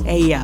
Hey yo,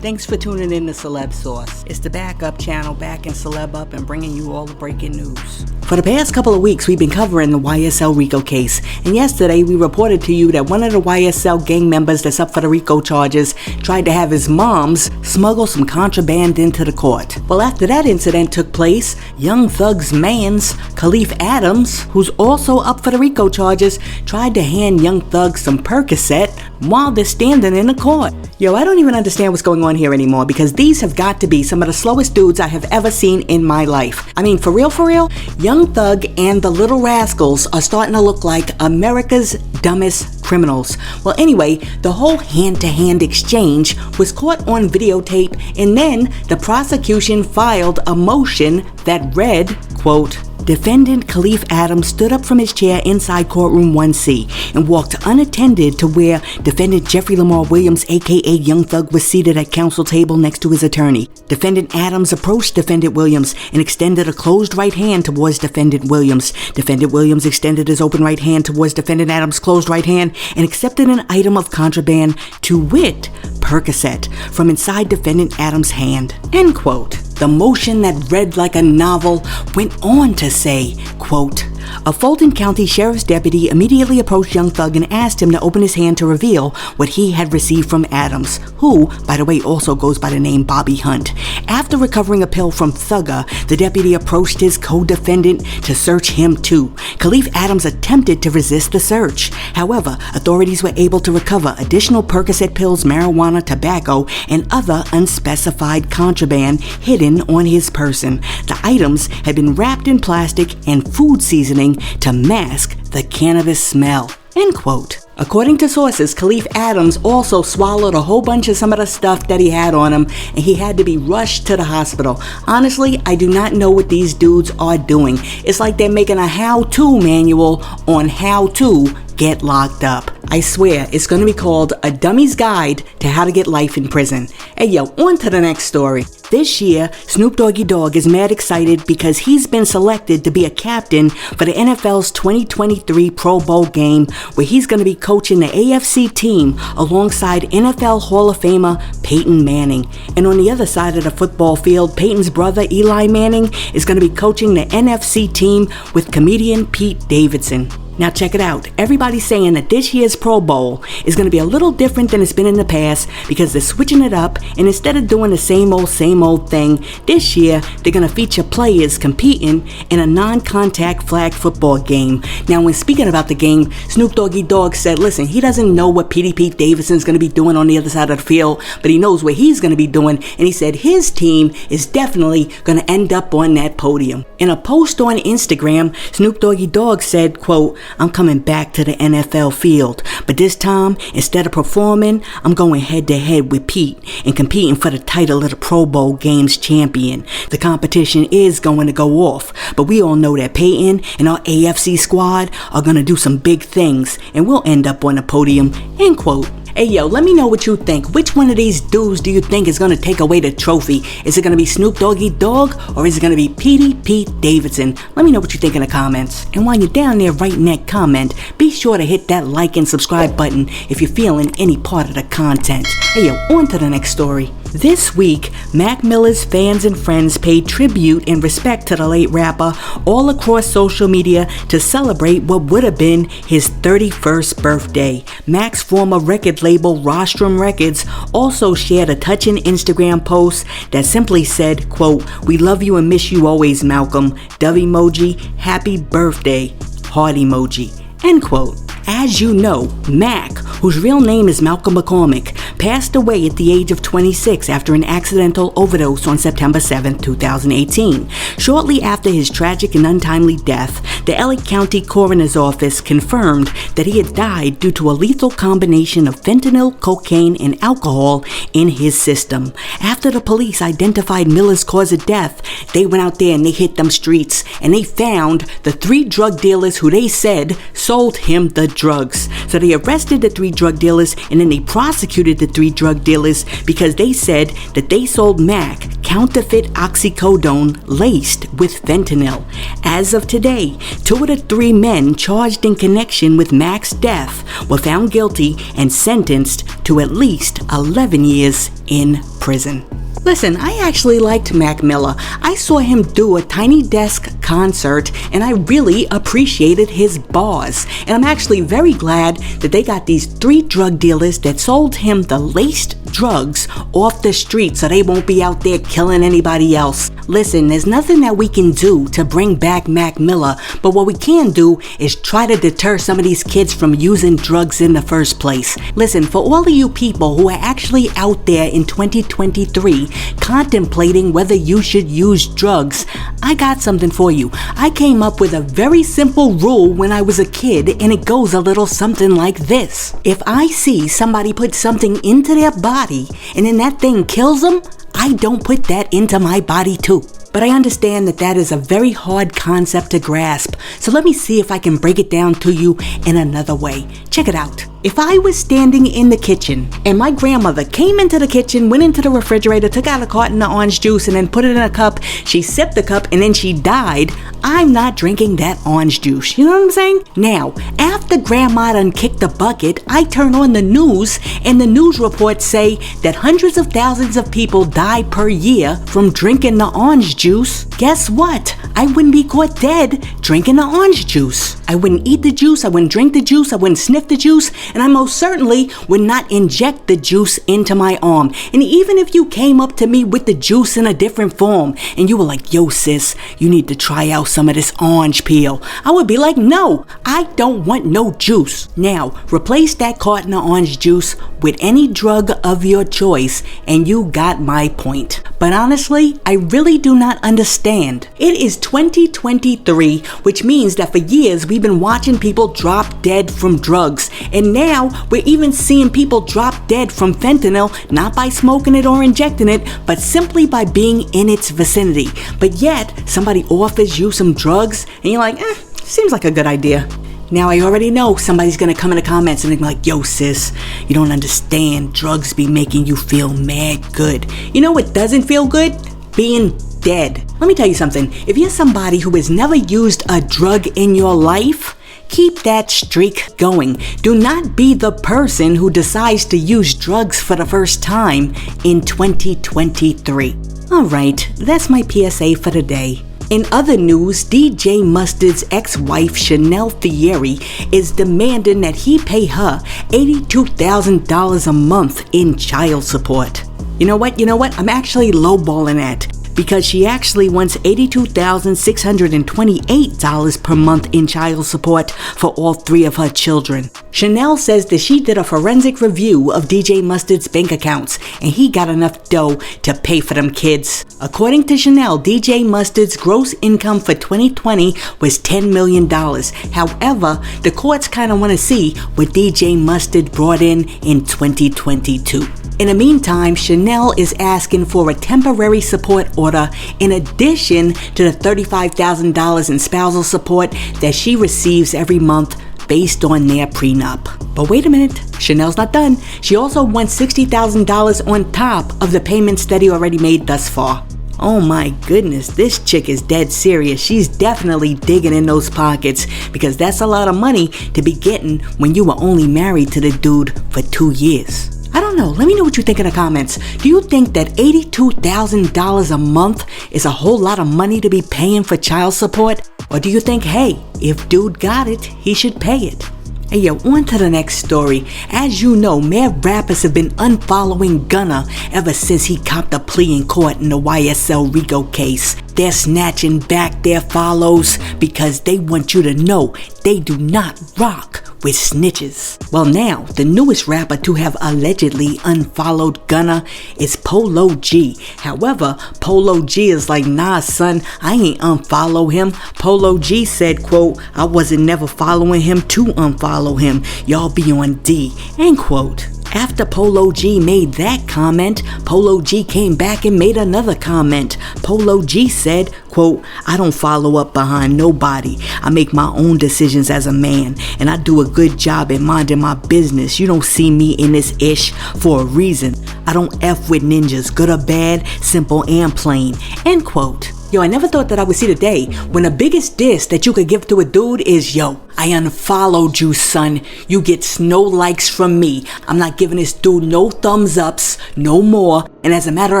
thanks for tuning in to Celeb Source. It's the backup channel backing Celeb up and bringing you all the breaking news. For the past couple of weeks, we've been covering the YSL RICO case, and yesterday we reported to you that one of the YSL gang members that's up for the RICO charges tried to have his moms smuggle some contraband into the court. Well, after that incident took place, Young Thug's mans, Khalif Adams, who's also up for the RICO charges, tried to hand Young Thug some Percocet while they're standing in the court. Yo, I don't even understand what's going on here anymore, because these have got to be some of the slowest dudes I have ever seen in my life. I mean, for real, Young Thug and the Little Rascals are starting to look like America's dumbest criminals. Well, anyway, the whole hand-to-hand exchange was caught on videotape, and then the prosecution filed a motion that read, quote, Defendant Khalif Adams stood up from his chair inside courtroom 1C and walked unattended to where Defendant Jeffrey Lamar Williams, aka Young Thug, was seated at counsel table next to his attorney. Defendant Adams approached Defendant Williams and extended a closed right hand towards Defendant Williams. Defendant Williams extended his open right hand towards Defendant Adams' closed right hand and accepted an item of contraband, to wit, Percocet, from inside Defendant Adams' hand. End quote. The motion that read like a novel went on to say, quote, a Fulton County Sheriff's deputy immediately approached Young Thug and asked him to open his hand to reveal what he had received from Adams, who, by the way, also goes by the name Bobby Hunt. After recovering a pill from Thugger, the deputy approached his co-defendant to search him too. Khalif Adams attempted to resist the search. However, authorities were able to recover additional Percocet pills, marijuana, tobacco, and other unspecified contraband hidden on his person. The items had been wrapped in plastic and food seasoning to mask the cannabis smell. End quote. According to sources, Khalif Adams also swallowed a whole bunch of some of the stuff that he had on him, and he had to be rushed to the hospital. Honestly, I do not know what these dudes are doing. It's like they're making a how-to manual on how to get locked up. I swear, it's going to be called A Dummy's Guide to How to Get Life in Prison. Hey yo, on to the next story. This year, Snoop Doggy Dogg is mad excited because he's been selected to be a captain for the NFL's 2023 Pro Bowl game, where he's going to be coaching the AFC team alongside NFL Hall of Famer Peyton Manning. And on the other side of the football field, Peyton's brother Eli Manning is going to be coaching the NFC team with comedian Pete Davidson. Now check it out. Everybody's saying that this year's Pro Bowl is going to be a little different than it's been in the past, because they're switching it up, and instead of doing the same old thing, this year they're going to feature players competing in a non-contact flag football game. Now, when speaking about the game, Snoop Doggy Dogg said, listen, he doesn't know what Pete Davidson's going to be doing on the other side of the field, but he knows what he's going to be doing, and he said his team is definitely going to end up on that podium. In a post on Instagram, Snoop Doggy Dogg said, quote, I'm coming back to the NFL field, but this time, instead of performing, I'm going head to head with Pete and competing for the title of the Pro Bowl Games champion. The competition is going to go off, but we all know that Peyton and our AFC squad are going to do some big things, and we'll end up on the podium. End quote. Hey yo, let me know what you think. Which one of these dudes do you think is going to take away the trophy? Is it going to be Snoop Doggy Dogg, or is it going to be Pete Davidson? Let me know what you think in the comments. And while you're down there writing that comment, be sure to hit that like and subscribe button if you're feeling any part of the content. Hey yo, on to the next story. This week, Mac Miller's fans and friends paid tribute and respect to the late rapper all across social media to celebrate what would have been his 31st birthday. Mac's former record label, Rostrum Records, also shared a touching Instagram post that simply said, quote, we love you and miss you always, Malcolm. Dove emoji, happy birthday, heart emoji. End quote. As you know, Mac, whose real name is Malcolm McCormick, passed away at the age of 26 after an accidental overdose on September 7, 2018. Shortly after his tragic and untimely death, the LA County Coroner's Office confirmed that he had died due to a lethal combination of fentanyl, cocaine, and alcohol in his system. After the police identified Miller's cause of death, they went out there and they hit them streets, and they found the 3 drug dealers who they said sold him the drugs. So they arrested the 3 drug dealers, and then they prosecuted the arrested 3 drug dealers because they said that they sold Mac counterfeit oxycodone laced with fentanyl. As of today, 2 of the 3 men charged in connection with Mac's death were found guilty and sentenced to at least 11 years in prison. Listen, I actually liked Mac Miller. I saw him do a Tiny Desk concert and I really appreciated his bars. And I'm actually very glad that they got these 3 drug dealers that sold him the laced drugs off the street so they won't be out there killing anybody else. Listen, there's nothing that we can do to bring back Mac Miller, but what we can do is try to deter some of these kids from using drugs in the first place. Listen, for all of you people who are actually out there in 2023 contemplating whether you should use drugs, I got something for you. I came up with a very simple rule when I was a kid, and it goes a little something like this. If I see somebody put something into their body and then that thing kills them, I don't put that into my body too. But I understand that that is a very hard concept to grasp, so let me see if I can break it down to you in another way. Check it out. If I was standing in the kitchen and my grandmother came into the kitchen, went into the refrigerator, took out a carton of orange juice and then put it in a cup, she sipped the cup and then she died, I'm not drinking that orange juice. You know what I'm saying? Now, after grandma done kicked the bucket, I turn on the news and the news reports say that hundreds of thousands of people die per year from drinking the orange juice. Guess what? I wouldn't be caught dead drinking the orange juice. I wouldn't eat the juice, I wouldn't drink the juice, I wouldn't sniff the juice, and I most certainly would not inject the juice into my arm. And even if you came up to me with the juice in a different form and you were like, yo sis, you need to try out some of this orange peel, I would be like, no, I don't want no juice. Now, replace that carton of orange juice with any drug of your choice and you got my point. But honestly, I really do not understand. It is 2023, which means that for years we've been watching people drop dead from drugs. And now we're even seeing people drop dead from fentanyl, not by smoking it or injecting it, but simply by being in its vicinity. But yet, somebody offers you some drugs and you're like, seems like a good idea. Now, I already know somebody's gonna come in the comments and they're like, yo sis, you don't understand, drugs be making you feel mad good. You know what doesn't feel good? Being dead. Let me tell you something, if you're somebody who has never used a drug in your life, keep that streak going. Do not be the person who decides to use drugs for the first time in 2023. Alright, that's my PSA for the day. In other news, DJ Mustard's ex-wife Chanel Fieri is demanding that he pay her $82,000 a month in child support. You know what? I'm actually lowballing that, because she actually wants $82,628 per month in child support for all 3 of her children. Chanel says that she did a forensic review of DJ Mustard's bank accounts and he got enough dough to pay for them kids. According to Chanel, DJ Mustard's gross income for 2020 was $10 million. However, the courts kind of want to see what DJ Mustard brought in 2022. In the meantime, Chanel is asking for a temporary support order in addition to the $35,000 in spousal support that she receives every month based on their prenup. But wait a minute, Chanel's not done. She also wants $60,000 on top of the payments that he already made thus far. Oh my goodness, this chick is dead serious. She's definitely digging in those pockets, because that's a lot of money to be getting when you were only married to the dude for 2 years. I don't know, let me know what you think in the comments. Do you think that $82,000 a month is a whole lot of money to be paying for child support? Or do you think, hey, if dude got it, he should pay it? Hey yo, on to the next story. As you know, mad rappers have been unfollowing Gunna ever since he copped a plea in court in the YSL Rico case. They're snatching back their follows because they want you to know they do not rock with snitches. Well now, the newest rapper to have allegedly unfollowed Gunna is Polo G. However, Polo G is like, nah son, I ain't unfollow him. Polo G said, quote, I wasn't never following him to unfollow him. Y'all be on D, end quote. After Polo G made that comment, Polo G came back and made another comment. Polo G said, quote, "I don't follow up behind nobody. I make my own decisions as a man, and I do a good job at minding my business. You don't see me in this ish for a reason. I don't F with ninjas, good or bad, simple and plain," end quote. Yo, I never thought that I would see the day when the biggest diss that you could give to a dude is, yo, I unfollowed you, son. You get no likes from me. I'm not giving this dude no thumbs ups, no more. And as a matter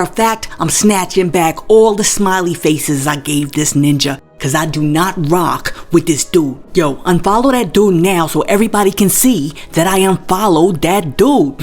of fact, I'm snatching back all the smiley faces I gave this ninja. Cause I do not rock with this dude. Yo, unfollow that dude now so everybody can see that I unfollowed that dude.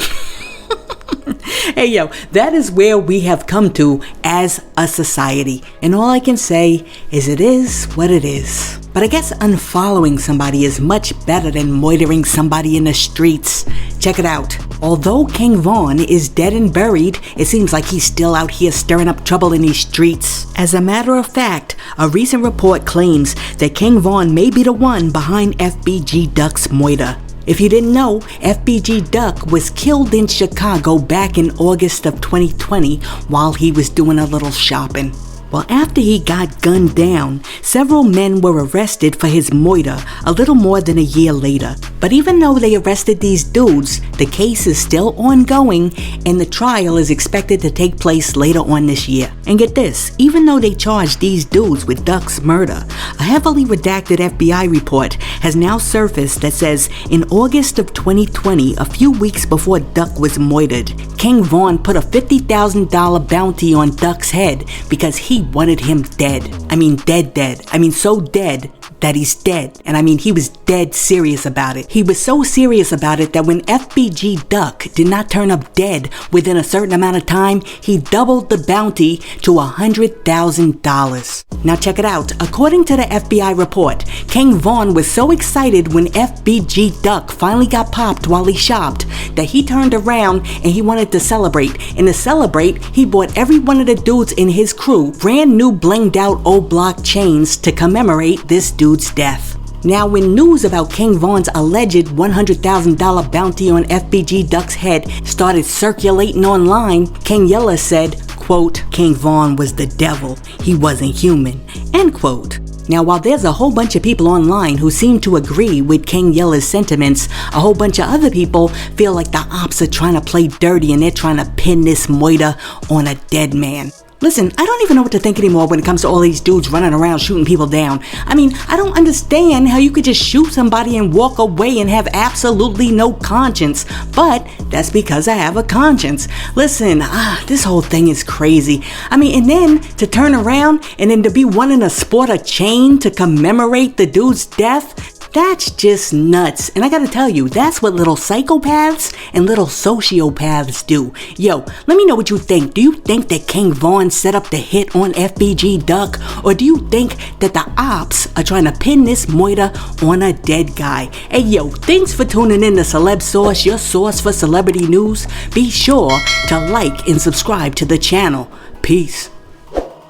Hey yo, that is where we have come to as a society. And all I can say is it is what it is. But I guess unfollowing somebody is much better than moitering somebody in the streets. Check it out. Although KingVon is dead and buried, it seems like he's still out here stirring up trouble in these streets. As a matter of fact, a recent report claims that KingVon may be the one behind FBG Duck's moiter. If you didn't know, FBG Duck was killed in Chicago back in August of 2020 while he was doing a little shopping. Well, after he got gunned down, several men were arrested for his moiter a little more than a year later. But even though they arrested these dudes, the case is still ongoing and the trial is expected to take place later on this year. And get this, even though they charged these dudes with Duck's murder, a heavily redacted FBI report has now surfaced that says in August of 2020, a few weeks before Duck was moitered, KingVon put a $50,000 bounty on Duck's head because he wanted him dead. I mean dead. I mean so dead that he's dead. And I mean he was dead serious about it. He was so serious about it that when FBG Duck did not turn up dead within a certain amount of time, he doubled the bounty to $100,000. Now check it out. According to the FBI report, KingVon was so excited when FBG Duck finally got popped while he shopped that he turned around and he wanted to celebrate. And to celebrate, he bought every one of the dudes in his crew brand new blinged out old block chains to commemorate this dude's death. Now, when news about KingVon's alleged $100,000 bounty on FBG Duck's head started circulating online, King Yella said, quote, KingVon was the devil, he wasn't human, end quote. Now, while there's a whole bunch of people online who seem to agree with King Yella's sentiments, a whole bunch of other people feel like the ops are trying to play dirty and they're trying to pin this moiter on a dead man. Listen, I don't even know what to think anymore when it comes to all these dudes running around shooting people down. I mean, I don't understand how you could just shoot somebody and walk away and have absolutely no conscience. But that's because I have a conscience. Listen, this whole thing is crazy. I mean, and then to turn around and then to be wanting to sport a chain to commemorate the dude's death, that's just nuts. And I gotta tell you, that's what little psychopaths and little sociopaths do. Yo, let me know what you think. Do you think that KingVon set up the hit on FBG Duck? Or do you think that the ops are trying to pin this moiter on a dead guy? Hey yo, thanks for tuning in to Celeb Source, your source for celebrity news. Be sure to like and subscribe to the channel. Peace.